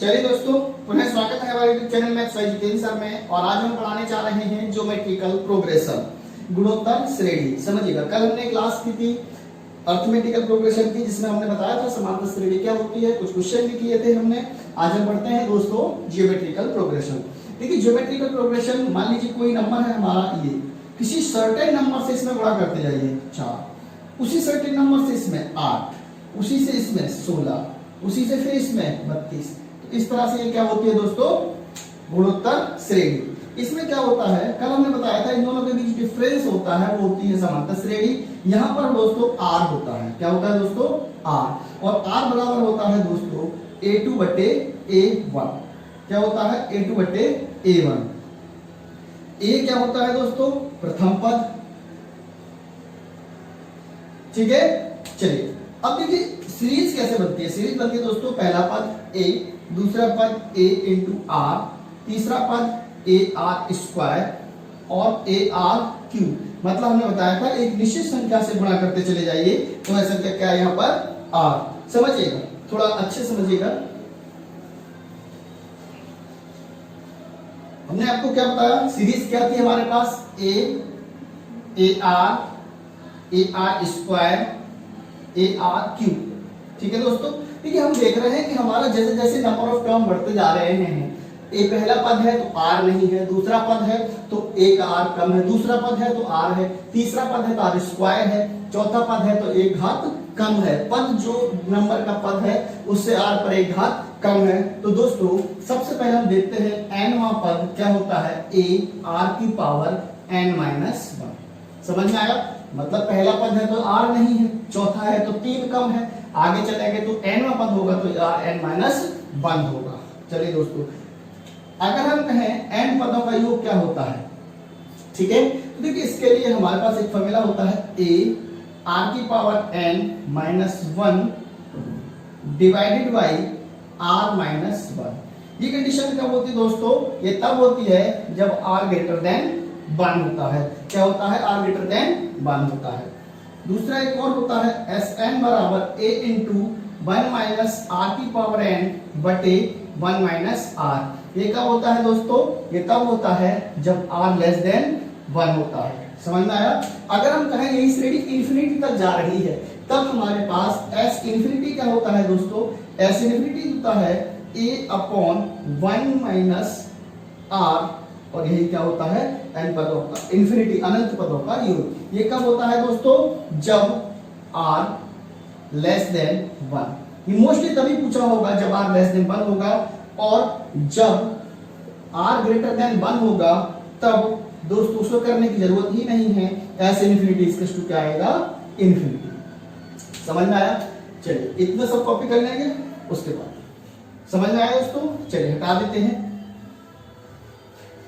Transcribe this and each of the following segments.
चलिए दोस्तों, पुनः स्वागत है हमारे YouTube channel maths by Jitendra sir में। और आज हम पढ़ाने जा रहे हैं ज्योमेट्रिकल प्रोग्रेशन, गुणोत्तर श्रेणी। समझिएगा, कल हमने क्लास की थी अर्थमेटिकल प्रोग्रेशन की, जिसमें हमने बताया था समांतर श्रेणी क्या होती है, कुछ क्वेश्चन भी किए थे हमने। आज हम पढ़ते हैं दोस्तों ज्योमेट्रिकल प्रोग्रेशन। देखिए, ज्योमेट्रिकल प्रोग्रेशन, मान लीजिए कोई नंबर है हमारा ये, किसी सर्टेन नंबर से इसमें गुणा करते जाइए 4, उसी सर्टेन नंबर से इसमें 8, उसी से इसमें 16, उसी से फिर इसमें 32। तो इस तरह से ये क्या होती है दोस्तों, गुणोत्तर श्रेणी। इसमें क्या होता है, कल हमने बताया था इन दोनों के बीच डिफरेंस होता है, वो होती है समांतर श्रेणी। यहाँ पर दोस्तों आर होता है, क्या होता है दोस्तों, आर। और आर बराबर होता है दोस्तों a2 बटे a1। क्या होता है, a2 बटे a1। a क्या होता है दोस्तों, प्रथम पद। ठीक है, चलिए अब देखिए सीरीज कैसे बनती है। सीरीज बनती है दोस्तों, पहला पद a, दूसरा पद a इंटू आर, तीसरा पद a r स्क्वायर और a r क्यूब। मतलब हमने बताया था एक निश्चित संख्या से गुणा करते चले जाइए, तो वह संख्या क्या है यहाँ पर, r। समझिएगा, थोड़ा अच्छे समझिएगा। हमने आपको क्या बताया, सीरीज क्या थी हमारे पास, a r square a r cube. ठीक है दोस्तों, देखिए हम देख रहे हैं कि हमारा जैसे जैसे नंबर ऑफ टर्म बढ़ते जा रहे हैं, ए पहला पद है तो आर नहीं है, दूसरा पद है तो ए का आर कम है, दूसरा पद है तो आर है, तीसरा पद है तो आर स्क्वायर है, चौथा पद है तो एक घात कम है। पद जो नंबर का पद है उससे आर पर एक घात कम है। तो दोस्तों सबसे पहले हम देखते हैं एनवां पद क्या होता है, ए आर की पावर n माइनस 1। समझ में आया, मतलब पहला पद है तो आर नहीं है, चौथा है तो 3 कम है, आगे चलेंगे तो nवां पद होगा तो आर n माइनस 1 होगा। चलिए दोस्तों, अगर हम कहें n पदों का योग क्या होता है, ठीक है, तो देखिए इसके लिए हमारे पास एक फॉर्मूला होता है a r की power n minus 1 divided by r minus 1। ये कंडीशन कब होती है दोस्तों, ये तब होती है जब r ग्रेटर देन 1 होता है। क्या होता है, r ग्रेटर देन 1 होता है। दूसरा एक और होता है Sn बराबर a इंटू 1 माइनस r की पावर n बटे 1 माइनस r। ये कब होता है दोस्तों, ये तब होता है जब r लेस देन 1 होता है। समझ में आया। अगर हम कहें यही श्रेणी इंफिनिटी तक जा रही है, तब हमारे पास s इंफिनिटी क्या होता है दोस्तों, s इंफिनिटी होता है a अपॉन 1 माइनस r, और यही क्या होता है, n पदों का इंफिनिटी अनंत पदों का योग। ये कब होता है दोस्तों, जब r लेस देन 1। ये मोस्टली तभी पूछा होगा जब r लेस देन 1 होगा, और जब r ग्रेटर देन 1 होगा तब दोस्तों उसको करने की जरूरत ही नहीं है, ऐसे इंफिनिटी इक्वल्स टू क्या आएगा, इंफिनिटी। समझ में आया। चलिए इतना सब कॉपी कर लेंगे, उसके बाद समझ में आया दोस्तों। चलिए हटा देते हैं।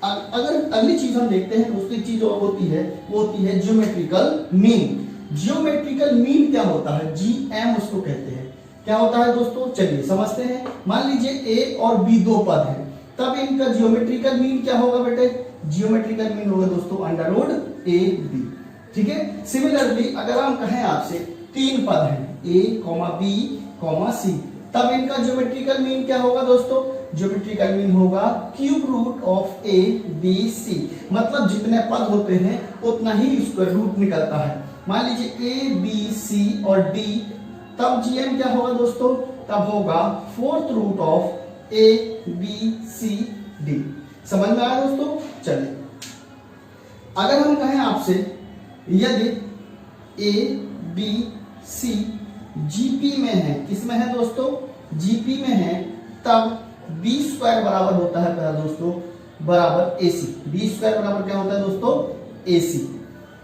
अगर अगली चीज हम देखते हैं, दूसरी चीज और होती है, वो होती है ज्योमेट्रिकल मीन। ज्योमेट्रिकल मीन क्या होता है, जीएम उसको कहते हैं। क्या होता है दोस्तों, चलिए समझते हैं। मान लीजिए ए और बी दो पद हैं, तब इनका ज्योमेट्रिकल मीन क्या होगा बेटे, जियोमेट्रिकल मीन होगा दोस्तों अंडर रूट ए बी। ठीक है। सिमिलरली अगर हम कहें आपसे 3 पद हैं ए बी सी, तब इनका ज्योमेट्रिकल मीन क्या होगा दोस्तों, ज्योमेट्रिकल मीन होगा cube root of a b c. मतलब जितने पद होते हैं उतना ही स्क्वायर रूट निकलता है। मान लीजिए ए बी सी और डी, तब जीएम क्या होगा दोस्तों, तब होगा 4th root of a b c d. समझ में आया दोस्तों। चलिए अगर हम कहें आपसे यदि ए बी सी जीपी में है, किसमें है दोस्तों, जीपी में है, तब बी स्क्वायर बराबर होता है पहला दोस्तों बराबर एसी। बी स्क्वायर बराबर क्या होता है दोस्तों, एसी।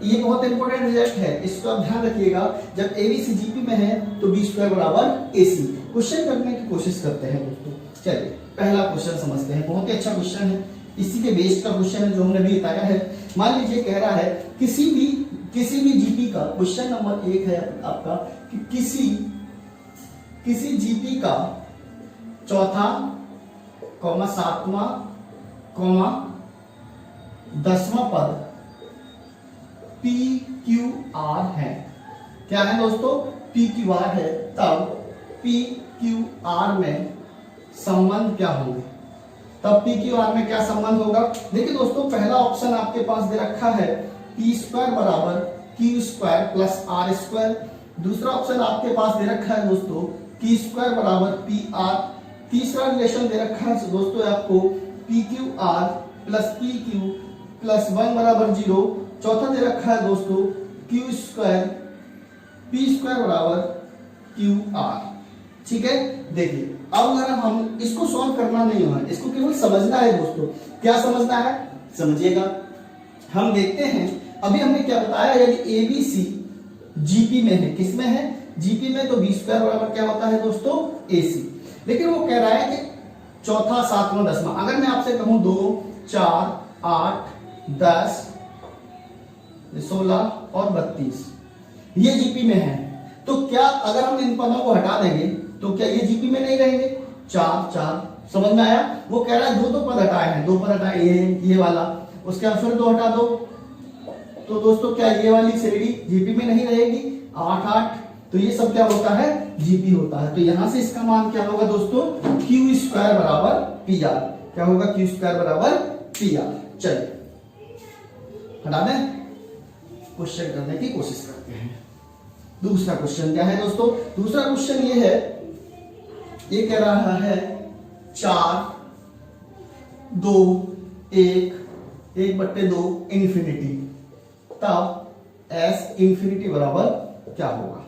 ये बहुत इंपॉर्टेंट रिजल्ट है, इसको आप ध्यान रखिएगा। जब एबीसी जीपी में है तो बी स्क्वायर बराबर एसी। क्वेश्चन करने की कोशिश करते हैं दोस्तों। चलिए पहला क्वेश्चन समझते हैं, बहुत ही अच्छा क्वेश्चन है, इसी के बेस का क्वेश्चन है जो हमने भी बताया है। मान लीजिए कह रहा है किसी भी जीपी का, क्वेश्चन नंबर 1 है आपका, कि किसी जीपी का चौथा, 7वां, 10वां पद पी क्यू आर है। क्या है दोस्तों, पी क्यू आर है, तब पी क्यू आर में संबंध क्या होंगे, तब पी क्यू आर में क्या संबंध होगा। देखिए दोस्तों, पहला ऑप्शन आपके पास दे रखा है पी स्क्वायर बराबर q square plus r square. दूसरा ऑप्शन आपके पास दे रखा है दोस्तों क्यू स्क्वायर बराबर पी आर। तीसरा रिलेशन दे रखा है दोस्तों आपको p q r plus p q plus 1 बराबर 0। चौथा दे रखा है दोस्तों क्यू स्क्वायर पी स्क्वायर बराबर क्यू आर। ठीक है, देखिए अब अगर हम इसको सॉल्व करना नहीं है, इसको केवल समझना है दोस्तों। क्या समझना है, समझिएगा। हम देखते हैं अभी हमने क्या बताया, यदि ए बी सी जीपी में है, किसमें है, जीपी में, तो बी स्क्वायर बराबर क्या होता है दोस्तों ए सी। लेकिन वो कह रहा है कि चौथा सातवां दसवां, अगर मैं आपसे कहूं 2 4 8 10 16 और 32 ये जीपी में है, तो क्या अगर हम इन पदों को हटा देंगे तो क्या ये जीपी में नहीं रहेंगे। 4 4 समझ में आया। वो कह रहा है दो पद हटाए हैं, 2 पद हटाए, ये वाला, उसके बाद फिर 2 हटा दो, तो दोस्तों क्या ये वाली श्रेणी जीपी में नहीं रहेगी। 8 8, तो ये सब क्या होता है, जीपी होता है। तो यहां से इसका मान क्या होगा दोस्तों, क्यू स्क्वायर बराबर पी आर। क्या होगा, क्यू स्क्वायर बराबर पी आर। चलिए हटा दें, क्वेश्चन करने की कोशिश करते हैं। दूसरा क्वेश्चन क्या है दोस्तों, दूसरा क्वेश्चन ये है, ये कह रहा है 4 2 1 1/2 इंफिनिटी, तब एस इंफिनिटी बराबर क्या होगा।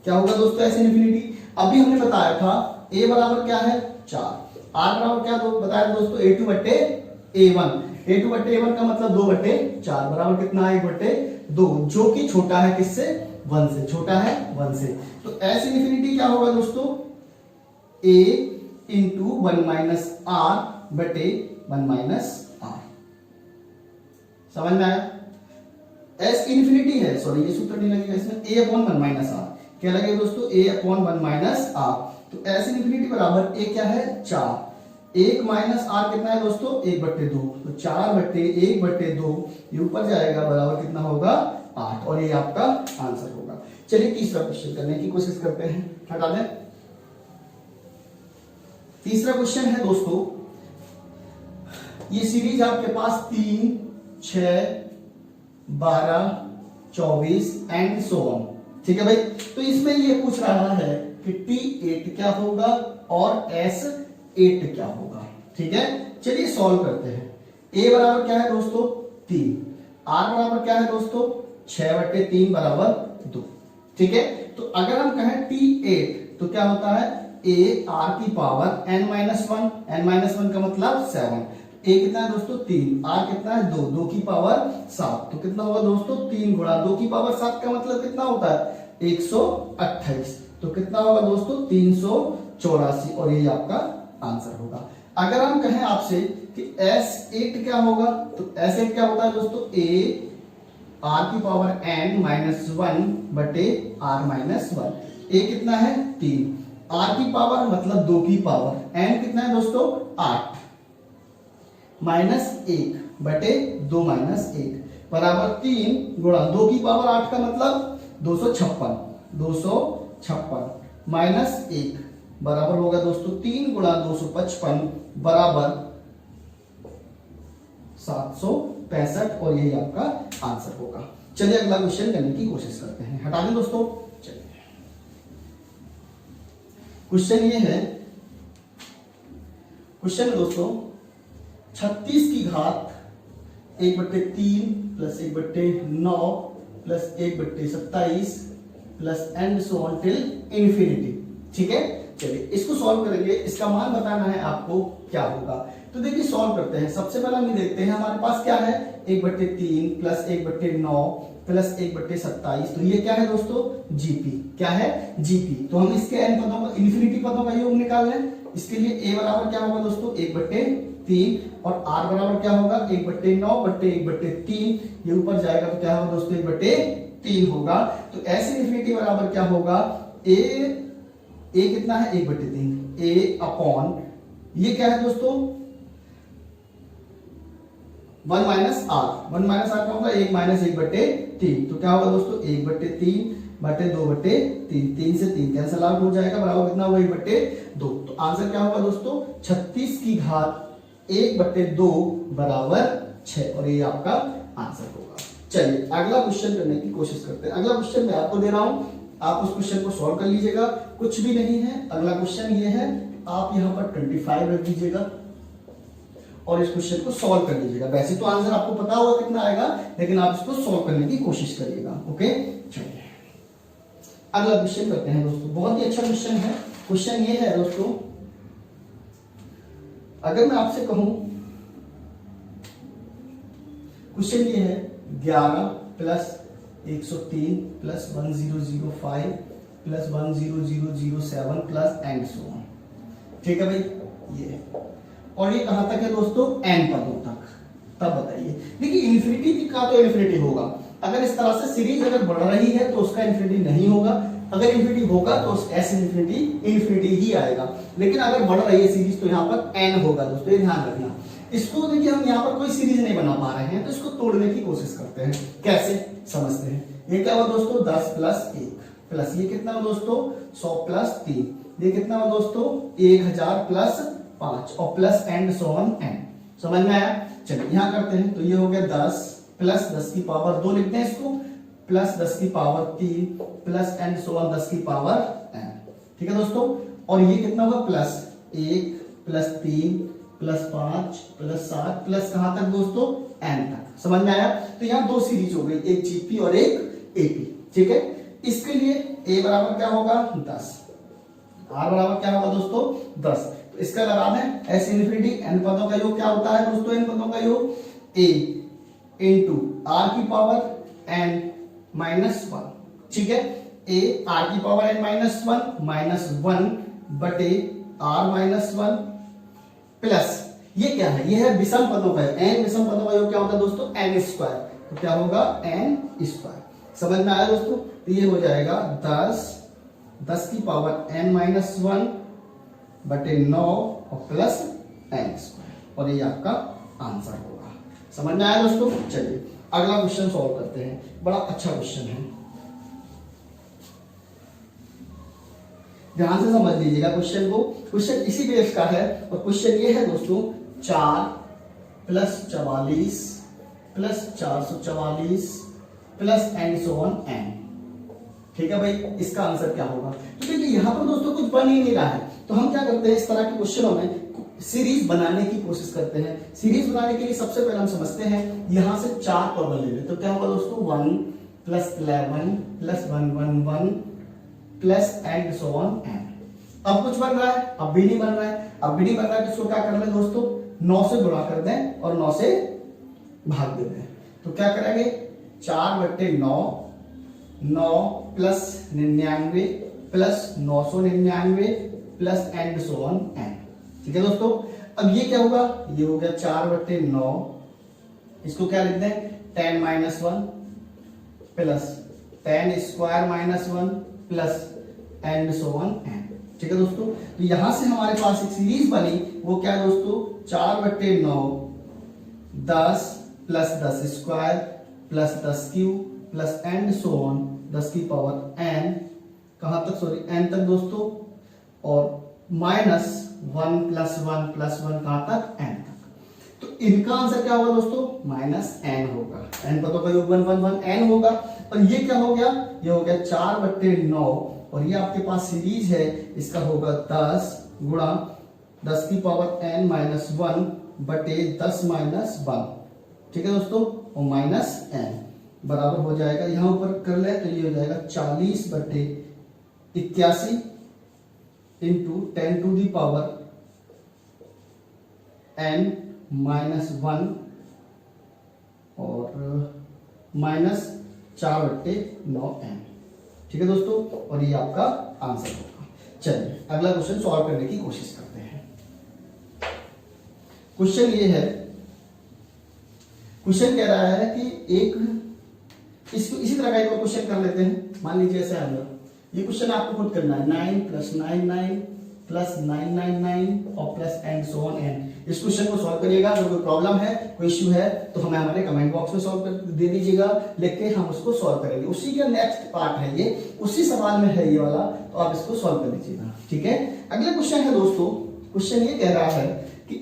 क्या होगा दोस्तों एस इंफिनिटी। अभी हमने बताया था ए बराबर क्या है 4, आर बराबर क्या बताया दोस्तों a2/a1। a2/a1 का मतलब 2/4 बराबर कितना है 1/2, जो कि छोटा है किससे, 1 से, छोटा है 1 से। तो एस इंफिनिटी क्या होगा दोस्तों, a इंटू 1 माइनस आर बटे 1 माइनस आर। समझ में आया। एस इंफिनिटी है, सॉरी ये सूत्र नहीं लगेगा इसमें, a अपॉन 1 माइनस आर। क्या लगेगा दोस्तों, a अपॉन 1 माइनस आर। तो एस इंफिनिटी बराबर a क्या है 4, 1 माइनस आर कितना है दोस्तों 1/2, तो 4/1/2 ये ऊपर जाएगा, बराबर कितना होगा 8, और ये आपका आंसर होगा। चलिए तीसरा क्वेश्चन करने की कोशिश करते हैं, हटा दें। तीसरा क्वेश्चन है दोस्तों, ये सीरीज आपके पास 3 6 12 24 एंड सो ऑन। ठीक है भाई, तो इसमें ये पूछ रहा है कि T8 क्या होगा और S8 क्या होगा। ठीक है, चलिए सॉल्व करते हैं। A बराबर क्या है दोस्तों 3, R बराबर क्या है दोस्तों 6/3 बराबर 2। ठीक है, तो अगर हम कहें T8 तो क्या होता है A R की पावर n-1, n-1 का मतलब 7। A कितना है दोस्तों 3, R कितना है 2, 2 की पावर 7, तो कितना होगा दोस्तों 3 गुणा 2 की पावर 7 का मतलब कितना होता है 128, तो कितना होगा दोस्तों 384, और ये आपका आंसर होगा। अगर हम कहें आपसे कि S8 क्या होगा, तो S8 क्या होता है दोस्तों A R की पावर n-1 बटे R-1। A कितना है 3, R की पावर मतलब 2 की पावर, n कितना है दोस्तों 8 -1 बटे 2 -1 बराबर 3 गुणा 2 की पावर 8 का मतलब 256 -1 बराबर होगा दोस्तों 3 गुणा 255 बराबर 765, और यही आपका आंसर होगा। चलिए अगला क्वेश्चन करने की कोशिश करते हैं, हटा दें दोस्तों। चलिए क्वेश्चन ये है, क्वेश्चन दोस्तों 36 की घात 1/3 plus 1/9 plus 1/27 plus and so on till infinity. ठीक है, चलिए इसको सॉल्व करेंगे, इसका मान बताना है आपको क्या होगा। तो देखिए सॉल्व करते हैं। सबसे पहले हम देखते हैं हमारे पास क्या है 1/3 प्लस 1/9 प्लस 1/27, तो ये क्या है दोस्तों जीपी। क्या है जीपी। तो हम इसके एन पदों का, इन्फिनिटी पदों का योग निकाल लें। इसके लिए a बराबर क्या होगा दोस्तों 1/3, और r बराबर क्या होगा 1/9 बटे 1/3, ये ऊपर जाएगा तो क्या होगा दोस्तों 1/3 होगा। तो ऐसे इंफिनिटी बराबर क्या होगा a कितना है 1/3, a अपॉन ये क्या है दोस्तों 1 माइनस आर। 1 माइनस आर क्या होगा 1 - 1/3, तो क्या होगा दोस्तों 1/3 बटे 2/3, 3 से 3 कैंसल आउट हो जाएगा, बराबर कितना, वही बटे 2। तो आंसर क्या होगा दोस्तों, 36 की घात 1/2 बराबर 6, और ये आपका आंसर होगा। चलिए अगला क्वेश्चन करने की कोशिश करते हैं। अगला क्वेश्चन मैं आपको दे रहा हूं, आप उस क्वेश्चन को सॉल्व कर लीजिएगा, कुछ भी नहीं है। अगला क्वेश्चन ये है, आप यहां पर 25 रख दीजिएगा और इस क्वेश्चन को सॉल्व कर लीजिएगा। वैसे तो आंसर आपको पता होगा कितना आएगा, लेकिन आप इसको सॉल्व करने की कोशिश करिएगा। ओके, चलिए अगला क्वेश्चन करते हैं दोस्तों। बहुत ही अच्छा क्वेश्चन है। क्वेश्चन ये है दोस्तों, अगर मैं आपसे कहूं, क्वेश्चन ये है 11 plus 103 plus 1005 plus 10007 plus and so on. ठीक है भाई, ये और ये कहां तक है दोस्तों, n पदों तक। तब बताइए, देखिए इन्फिनिटी का तो इन्फिनिटी होगा, अगर इस तरह से सीरीज अगर बढ़ रही है तो उसका इन्फिनिटी नहीं होगा, अगर इन्फिनिटी होगा तो एस इन्फिनिटी ही आएगा। लेकिन अगर बढ़ रही है सीरीज तो यहाँ पर n होगा दोस्तों, ये ध्यान रखना। इसको देखिए हम यहाँ पर कोई सीरीज नहीं बना पा रहे हैं, तो इसको तोड़ने की कोशिश करते हैं। कैसे समझते हैं, ये क्या हुआ दोस्तों, 10 प्लस 1 प्लस ये कितना हुआ दोस्तों, 100 प्लस 3, ये कितना हुआ दोस्तों, 1000 प्लस 5 और plus and so on n। समझ में आया। चलिए यहां करते हैं, तो ये हो गया 10 प्लस 10 की पावर 2 लिखते हैं इसको, प्लस 10 की power 3 plus and so on 10 की पावर n। ठीक है दोस्तों, और ये कितना होगा, plus 1 plus 3 plus 5 plus 7 plus कहां तक दोस्तों, n तक। समझ में आया। तो यहाँ दो सीरीज हो गई, एक जीपी और एक एपी। ठीक है, इसके लिए a बराबर क्या होगा, 10, r बराबर क्या होगा दोस्तों, 10। तो इसका लगा दें एस इन्फिनिटी, n पदों का योग क्या होता है दोस्तों, n पदों का योग a इंटू r की पावर n माइनस 1। ठीक है, a r की पावर n माइनस 1 बटे r माइनस 1 प्लस ये क्या है, ये है विषम पदों का, n विषम पदों का योग क्या होता है दोस्तों, n स्क्वायर। तो क्या होगा, n स्क्वायर। समझ में आया दोस्तों। तो ये हो जाएगा 10 की पावर n माइनस 1 बटे 9 और प्लस n स्क्वायर, और ये आपका आंसर होगा। समझ में आया दोस्तों। चलिए अगला क्वेश्चन सॉल्व करते हैं, बड़ा अच्छा क्वेश्चन है, ध्यान से समझ लीजिएगा क्वेश्चन को। क्वेश्चन इसी बेस का है, और क्वेश्चन ये है दोस्तों, 4 plus 44 plus 444 plus and so on n। ठीक है भाई, इसका आंसर क्या होगा। तो देखिए यहाँ पर दोस्तों कुछ बन ही नहीं रहा है, तो हम क्या करते हैं, इस तरह के क्वेश्चनों में सीरीज बनाने की कोशिश करते हैं। सीरीज बनाने के लिए सबसे पहले हम समझते हैं, यहां से 4 कॉमन ले लें, तो क्या होगा दोस्तों, 1 plus 11 plus 111 plus and so on n। अब कुछ बन रहा है, अब भी नहीं बन रहा है, अब भी नहीं बन रहा है, तो इसको क्या कर लें दोस्तों, 9 से गुणा कर दें और 9 से भाग दे दें। तो क्या करेंगे, 4/9 9 plus 99 plus 999 plus and so on n। ठीक है दोस्तों, अब ये क्या होगा, ये हो गया 4/9, इसको क्या लिख दें, 10 minus 1 plus 10 square minus 1 plus and so on n। ठीक है दोस्तों, तो यहां से हमारे पास एक सीरीज बनी, वो क्या है दोस्तों, 4/9 10 plus 10 square plus 10 cube plus and so on 10 की पावर n, कहां तक, सॉरी n तक दोस्तों, और माइनस 1 प्लस 1 प्लस 1 कहां तक, n तक। तो इनका आंसर क्या होगा दोस्तों, माइनस n होगा। n पदों का योग 1 1 1 n होगा। और ये क्या हो गया, ये हो गया 4/9, और ये आपके पास सीरीज है, इसका होगा 10 गुणा 10 की पावर n माइनस 1 बटे 10 माइनस 1। ठीक है दोस्तों, और माइनस n बराबर हो जाएगा, यहां ऊपर कर ले तो ये हो जाएगा 40/81 into 10 to the power n minus 1 और माइनस 4/9n। ठीक है दोस्तों, और ये आपका आंसर होगा। चलिए अगला क्वेश्चन सॉल्व करने की कोशिश करते हैं। क्वेश्चन ये है, क्वेश्चन कह रहा है कि एक इसको इसी तरह का एक क्वेश्चन कर लेते हैं। मान लीजिए ऐसे आएगा, ये क्वेश्चन आपको खुद करना है, 9 प्लस 9 9 प्लस 999 और plus and so on and. इस क्वेश्चन को सॉल्व करिएगा। अगर कोई प्रॉब्लम है, कोई इश्यू है तो हमें हमारे कमेंट बॉक्स में सॉल्व कर दे दीजिएगा, लिख के हम उसको सॉल्व करेंगे। उसी का नेक्स्ट पार्ट है ये, उसी सवाल में है ये वाला, तो आप इसको सॉल्व कर लीजिएगा। ठीक है, अगला क्वेश्चन है दोस्तों, क्वेश्चन ये कह रहा है कि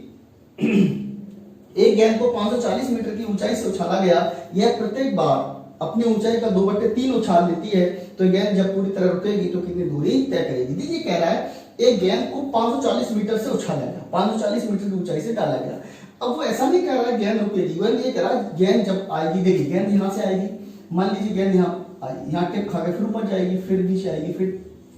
एक गेंद को 540 मीटर की ऊंचाई से उछाला गया, यह प्रत्येक बार अपनी ऊंचाई का 2/3 उछाल लेती है, तो गेंद जब पूरी तरह रुकेगी तो कितनी दूरी तय करेगी। देखिए कह रहा है एक गेंद को 540 मीटर से उछाला गया, 540 मीटर की ऊंचाई से डाला गया। अब वो ऐसा नहीं कह रहा है गेंद रुकेगी, वो ये कह रहा है गेंद जब आएगी, देखिए गेंद यहाँ से आएगी, मान लीजिए गेंद यहाँ आई, यहाँ टिप खा के फिर ऊपर जाएगी, फिर नीचे आएगी,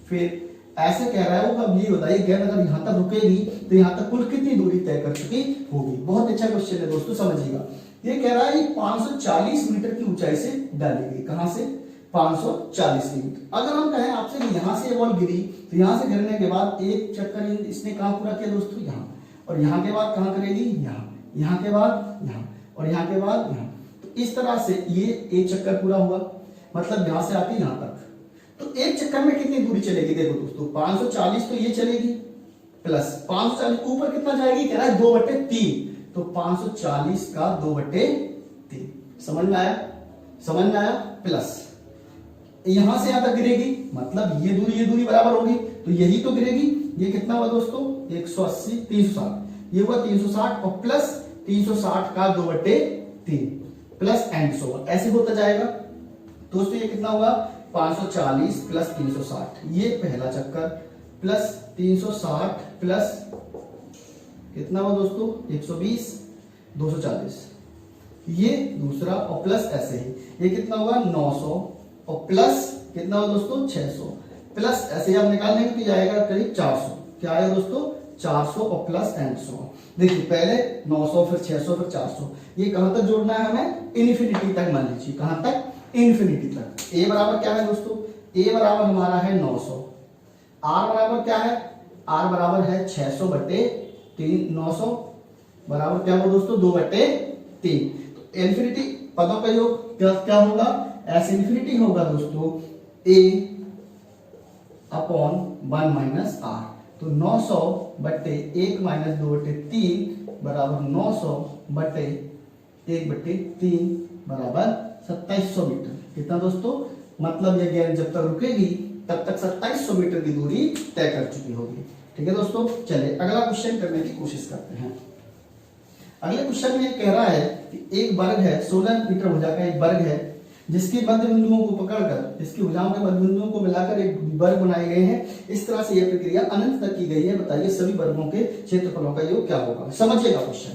फिर ऐसे कह रहा है वो। अब ये बताइए गेंद अगर यहाँ तक रुकेगी तो यहाँ तक कुल कितनी दूरी तय कर चुकी होगी। बहुत अच्छा क्वेश्चन है दोस्तों, समझिएगा। ये कह रहा है 540 मीटर की ऊंचाई से डालेगी, कहां से 540 मीटर। अगर हम कहें आपसे कि यहां से बॉल गिरी, तो यहां से गिरने के बाद एक चक्कर इसने कहां पूरा किया दोस्तों, यहां, और यहां के बाद कहां करेगी, यहां, यहां के बाद यहां, और यहां के बाद यहां। तो इस तरह से ये एक चक्कर पूरा हुआ, मतलब यहां से आके यहां तक। तो एक चक्कर में कितनी दूरी चलेगी, देखो दोस्तों 540 तो ये चलेगी, प्लस 540 ऊपर कितना जाएगी, कह रहा है 2/3, तो 540 का 2/3। समझ में आया, समझ में आया। प्लस यहां से यहां तक गिरेगी, मतलब ये दूरी बराबर होगी, तो यही तो गिरेगी। ये कितना हुआ दोस्तों, 180, 360, ये हुआ 360, और प्लस 360 का 2/3 प्लस एंड सो ऐसे होता जाएगा दोस्तों। ये कितना हुआ, 540 प्लस 360, ये पहला चक्कर, प्लस 360 प्लस कितना हुआ दोस्तों, 120, 240, ये दूसरा, और प्लस ऐसे ही ये कितना हुआ 900, और प्लस कितना हुआ दोस्तों 600, प्लस ऐसे ही आप निकाल लेंगे तो जाएगा करीब 400। क्या आएगा दोस्तों 400, और प्लस एंड 100। देखिए पहले 900, फिर 600, फिर 400। ये कहां तक जोड़ना है हमें, इन्फिनिटी तक। मान लीजिए कहां तक, इन्फिनिटी तक। ए बराबर क्या है दोस्तों, ए बराबर हमारा है 900। आर बराबर क्या है, आर बराबर है 600/3, 900 बराबर क्या होगा दोस्तों 2/3। तो इन्फिनिटी पदों का योग क्या होगा, एस इन्फिनिटी होगा दोस्तों a अपॉन 1 माइनस आर। तो 900/1 माइनस 2/3 बराबर 900/1/3 बराबर 2700 मीटर। कितना दोस्तों, मतलब ये गेंद जब तक रुकेगी तब तक 2700 मीटर की दूरी तय कर चुकी होगी। ठीक है दोस्तों, चलिए अगला क्वेश्चन करने की कोशिश करते हैं। अगले क्वेश्चन में कह रहा है कि एक वर्ग है, 16 मीटर भुजा का एक वर्ग है, जिसके मध्य बिंदुओं को पकड़कर इसकी भुजाओं के मध्य बिंदुओं को मिलाकर एक वर्ग बनाए गए हैं। इस तरह से यह प्रक्रिया अनंत तक की गई है। बताइए सभी वर्गों के क्षेत्रफलों का योग क्या होगा। समझिएगा क्वेश्चन,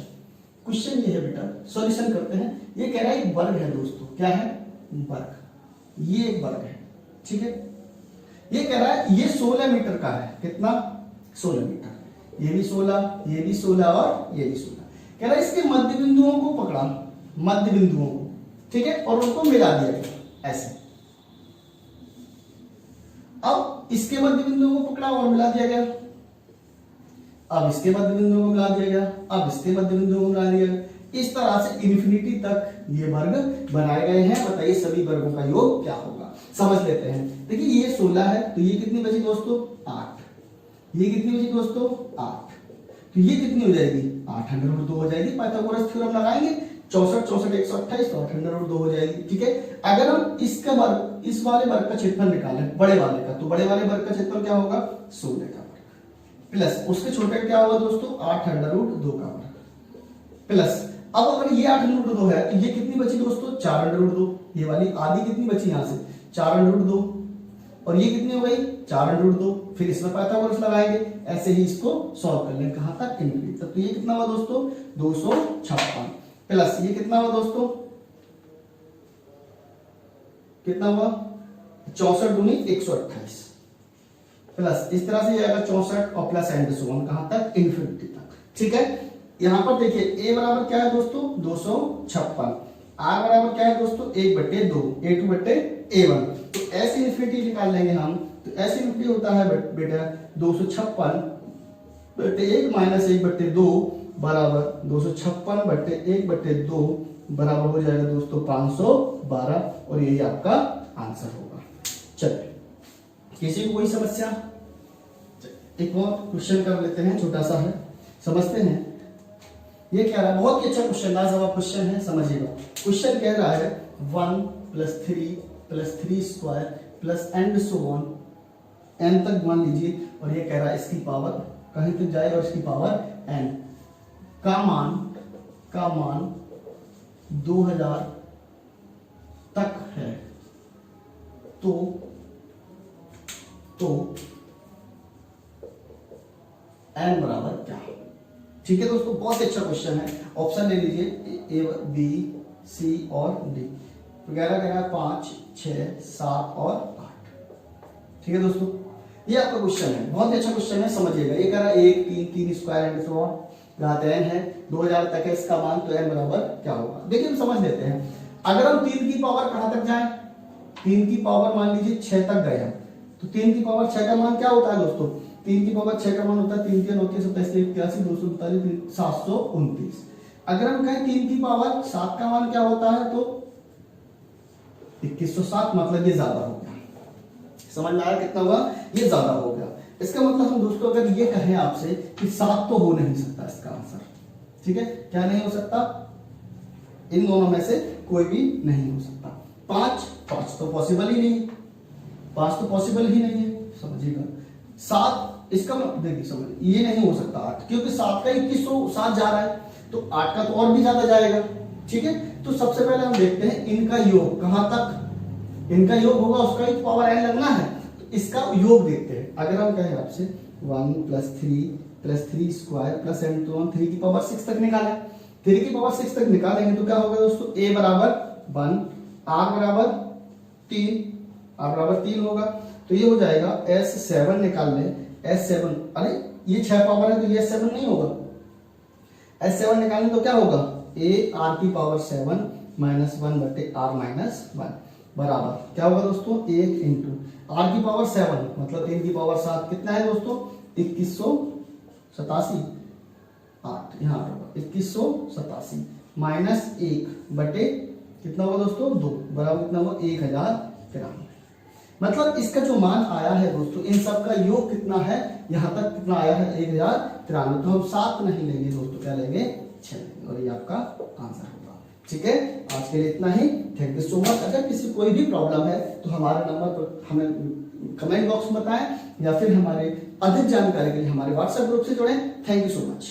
क्वेश्चन ये है बेटा, सॉल्यूशन करते हैं। ये कह रहा है एक वर्ग है दोस्तों, क्या है, वर्ग, ये एक वर्ग है। ठीक है, ये कह रहा है ये 16 मीटर का है, कितना 16 मीटर, ये भी 16, ये भी 16 और ये भी 16। कह रहा है इसके मध्य बिंदुओं को पकड़ा, मध्य बिंदुओं को, ठीक है, और उनको मिला दिया गया ऐसे। अब इसके मध्य बिंदुओं को पकड़ा और मिला दिया गया, अब इसके मध्य बिंदुओं को मिला दिया गया, अब इसके मध्य बिंदुओं को मिला दिया गया। इस तरह से इन्फिनिटी तक ये वर्ग बनाए गए हैं। बताइए सभी वर्गों का योग क्या होगा। समझ लेते हैं। देखिए ये 16 है, तो ये कितनी बची दोस्तों 8, ये कितनी बची दोस्तों 8, तो ये कितनी हो जाएगी 8√2 हो जाएगी। पाइथागोरस थ्योरम लगाएंगे, 64 64 128, तो 8√2 हो जाएगी। ठीक है, अगर हम इसका वर्ग, इस वाले वर्ग का क्षेत्रफल निकालें बड़े वाले का, तो बड़े वाले वर्ग का क्षेत्रफल क्या होगा 16 का वर्ग, प्लस उसके छोटे का क्या होगा दोस्तों 8√2 का वर्ग, प्लस अब अगर ये 8√2 है तो ये कितनी बची दोस्तों 4√2, ये वाली आधी कितनी बची यहां से 4√2, और ये कितनी हो गई 4√2। फिर इसमें पाइथागोरस लगाएंगे, ऐसे ही इसको सॉल्व कर लेंगे कहां तक इन्फिनिटी तक। तो ये कितना हुआ दोस्तों 256, प्लस ये कितना हुआ दोस्तों, कितना हुआ 64 दूनी 128, प्लस इस तरह से आएगा 64 और प्लस एंड सो ऑन कहां तक इन्फिनिटी तक। ठीक है, यहां पर देखिए a बराबर क्या है दोस्तों 256, r बराबर क्या है दोस्तों 1/2, a2/a1। तो s इन्फिनिटी निकाल लेंगे हम, तो s इन्फिनिटी होता है बेटा 256/1 माइनस 1/2 बराबर 256/1/2 बराबर हो जाएगा दोस्तों 512, और यही आपका आंसर होगा। चलिए, किसी को कोई समस्या। एक और क्वेश्चन कर लेते हैं, छोटा सा है, समझते हैं। ये कह रहा है, बहुत ही अच्छा क्वेश्चन, लाजवाब क्वेश्चन है, समझिएगा। क्वेश्चन कह रहा है 1 + 3 square plus and so on, n तक मान लीजिए, और ये कह रहा है इसकी पावर कहीं तक जाए और इसकी पावर n का मान 2000 तक है, तो n बराबर क्या है। ठीक है दोस्तों, बहुत अच्छा क्वेश्चन है। ऑप्शन ले लीजिए, A B C और D, 11 5 6 7 और 8। ठीक है दोस्तों, ये आपका क्वेश्चन है, बहुत अच्छा क्वेश्चन है, समझिएगा। ये कह रहा है 1 3 3 स्क्वायर एंड सो ऑन, यहाँ n है 2000 तक है इसका मान, तो n बराबर क्या होगा। देखिए हम समझ लेते हैं। अगर हम 3 की पावर कहां तक जाए, 3 की पावर मान लीजिए 6 तक गए हम, तो 3 की पावर 6 का मान क्या होता है दोस्तों, 3 की पावर 6 का मान होता है 3 के 9 के 27 के 81 239 729। अगर हम कहें 3 की पावर 7 का मान क्या होता है, तो 2107, मतलब ये ज्यादा हो गया। समझ में आया कितना हुआ, ये ज्यादा हो गया। इसका मतलब हम दोस्तों अगर ये कहें आपसे कि 7 तो हो नहीं सकता इसका आंसर, ठीक है, क्या नहीं हो सकता, इन दोनों में से कोई भी नहीं हो सकता। 5 तो पॉसिबल ही नहीं, 5 तो पॉसिबल ही नहीं है, समझिएगा। 7 इसका देखिए समझ, ये नहीं हो सकता 8, क्योंकि 7 का 2107 जा रहा है, तो 8 का तो और भी ज्यादा जाएगा। ठीक है, तो सबसे पहले हम देखते हैं इनका योग कहां तक, इनका योग होगा, उसका ही पावर n लगना है, तो इसका योग देखते हैं। अगर हम कहें आपसे 1 + 3 स्क्वायर प्लस n तो हम 3 की पावर 6 तक निकालें, 3 की पावर 6 तक निकालेंगे तो क्या होगा दोस्तों, a बराबर 1, r बराबर 3 होगा, तो ये हो जाएगा S7 निकाल लें, S7, अरे ये 6 पावर है तो ये S7 नहीं होगा, S7 निकालें तो क्या होगा, a r की पावर 7 -1 बटे r -1 बराबर क्या होगा दोस्तों, 1 इंटू r की पावर 7 मतलब 3 की पावर 7 कितना है दोस्तों, 2187, 8 यहाँ पर होगा 2187 -1 बटे कितना होगा दोस्तों 2 बराबर कितना होगा 1093। मतलब इसका जो मान आया है दोस्तों, इन सब का योग कितना है, यहाँ तक कितना आया है 1093, तो हम 7 नहीं लेंगे दोस्तों, क्या लेंगे 6 लेंगे, और ये आपका आंसर होगा। ठीक है, आज के लिए इतना ही, थैंक यू सो मच। अगर किसी कोई भी प्रॉब्लम है तो हमारे नंबर पर हमें कमेंट बॉक्स में बताएं, या फिर हमारे अधिक जानकारी के लिए हमारे व्हाट्सएप ग्रुप से जुड़ें। Thank you so much.